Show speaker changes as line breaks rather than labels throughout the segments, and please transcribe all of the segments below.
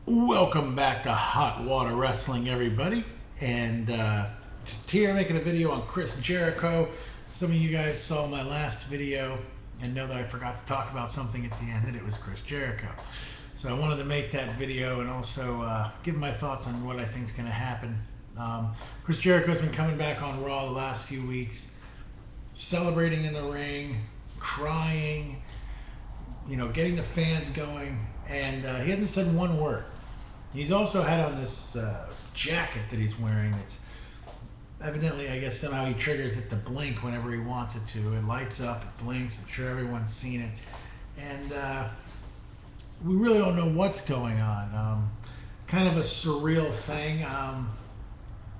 Welcome back to Hot Water Wrestling, everybody. And just here making a video on Chris Jericho. Some of you guys saw my last video and know that I forgot to talk about something at the end, and it was Chris Jericho. So I wanted to make that video and also give my thoughts on what I think is going to happen. Chris Jericho's been coming back on Raw the last few weeks, celebrating in the ring, crying, getting the fans going, and he hasn't said one word. He's also had on this jacket that he's wearing. It's evidently, I guess, somehow he triggers it to blink whenever he wants it to. It lights up, it blinks. I'm sure everyone's seen it. And we really don't know what's going on. Kind of a surreal thing. I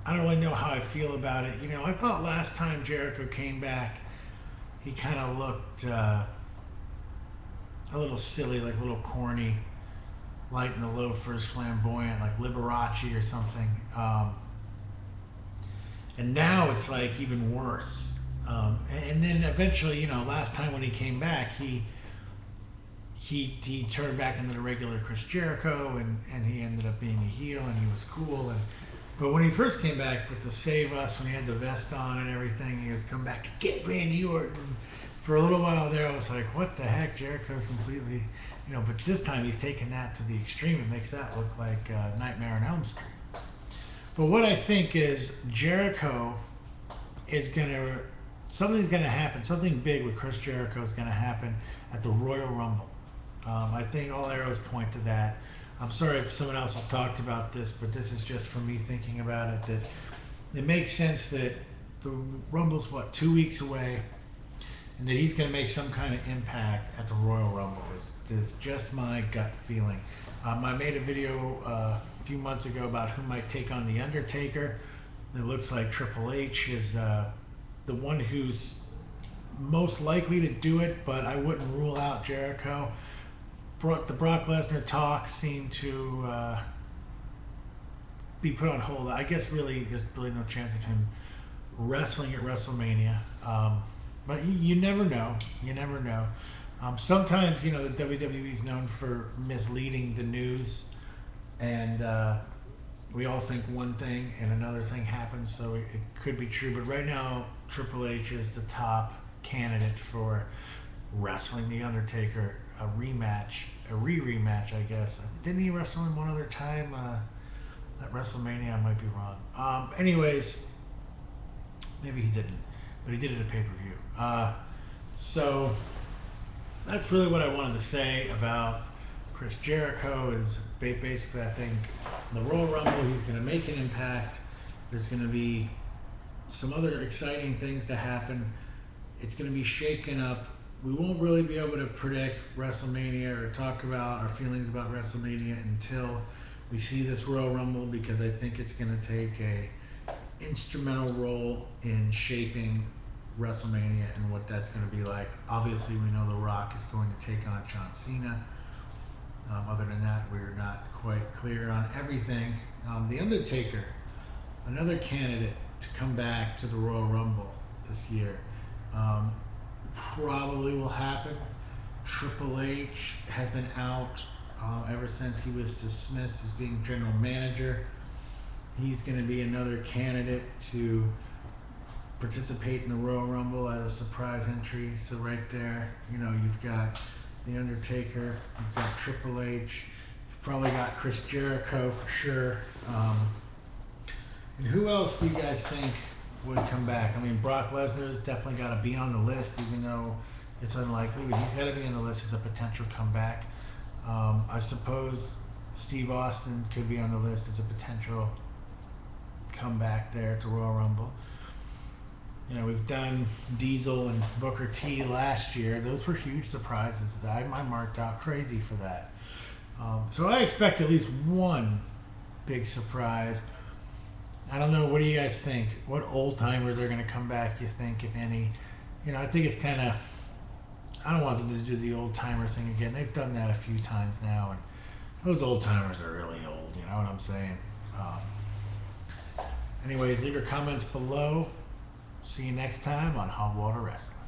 don't really know how I feel about it. I thought last time Jericho came back, he kind of looked a little silly, like a little corny, light in the loafers, flamboyant, like Liberace or something. And now it's like even worse. And then eventually, last time when he came back, he turned back into the regular Chris Jericho, and he ended up being a heel, and he was cool. But when he first came back with the Save Us, when he had the vest on and everything, he was come back to get Randy Orton. For a little while there, I was like, what the heck? Jericho's completely, but this time he's taken that to the extreme. It makes that look like Nightmare on Elm Street. But what I think is Jericho is something's going to happen. Something big with Chris Jericho is going to happen at the Royal Rumble. I think all arrows point to that. I'm sorry if someone else has talked about this, but this is just from me thinking about it, that it makes sense that the Rumble's, 2 weeks away, and that he's going to make some kind of impact at the Royal Rumble. It's just my gut feeling. I made a video a few months ago about who might take on The Undertaker. It looks like Triple H is the one who's most likely to do it, but I wouldn't rule out Jericho. The Brock Lesnar talks seem to be put on hold. I guess there's really no chance of him wrestling at WrestleMania. But you never know. You never know. Sometimes, the WWE is known for misleading the news, and we all think one thing and another thing happens, so it could be true. But right now, Triple H is the top candidate for wrestling The Undertaker, a re-rematch, I guess. Didn't he wrestle him one other time at WrestleMania? I might be wrong. Anyways, maybe he didn't, but he did it at pay-per-view. So that's really what I wanted to say about Chris Jericho. Is basically, I think the Royal Rumble, he's going to make an impact. There's going to be some other exciting things to happen. It's going to be shaken up. We won't really be able to predict WrestleMania or talk about our feelings about WrestleMania until we see this Royal Rumble, because I think it's going to take a instrumental role in shaping WrestleMania and what that's going to be like. Obviously, we know The Rock is going to take on John Cena. Other than that, we're not quite clear on everything. The Undertaker, another candidate to come back to the Royal Rumble this year, probably will happen. Triple H has been out ever since he was dismissed as being general manager. He's going to be another candidate to participate in the Royal Rumble as a surprise entry. So right there, you've got The Undertaker, you've got Triple H, you've probably got Chris Jericho for sure. And who else do you guys think would come back? I mean, Brock Lesnar's definitely got to be on the list, even though it's unlikely, but he's got to be on the list as a potential comeback. I suppose Steve Austin could be on the list as a potential comeback there to Royal Rumble. We've done Diesel and Booker T last year. Those were huge surprises. I marked out crazy for that. So I expect at least one big surprise. I don't know. What do you guys think? What old timers are going to come back, you think, if any? I think it's kind of, I don't want them to do the old timer thing again. They've done that a few times now, and those old timers are really old. You know what I'm saying? Anyways, leave your comments below. See you next time on Hot Water Wrestling.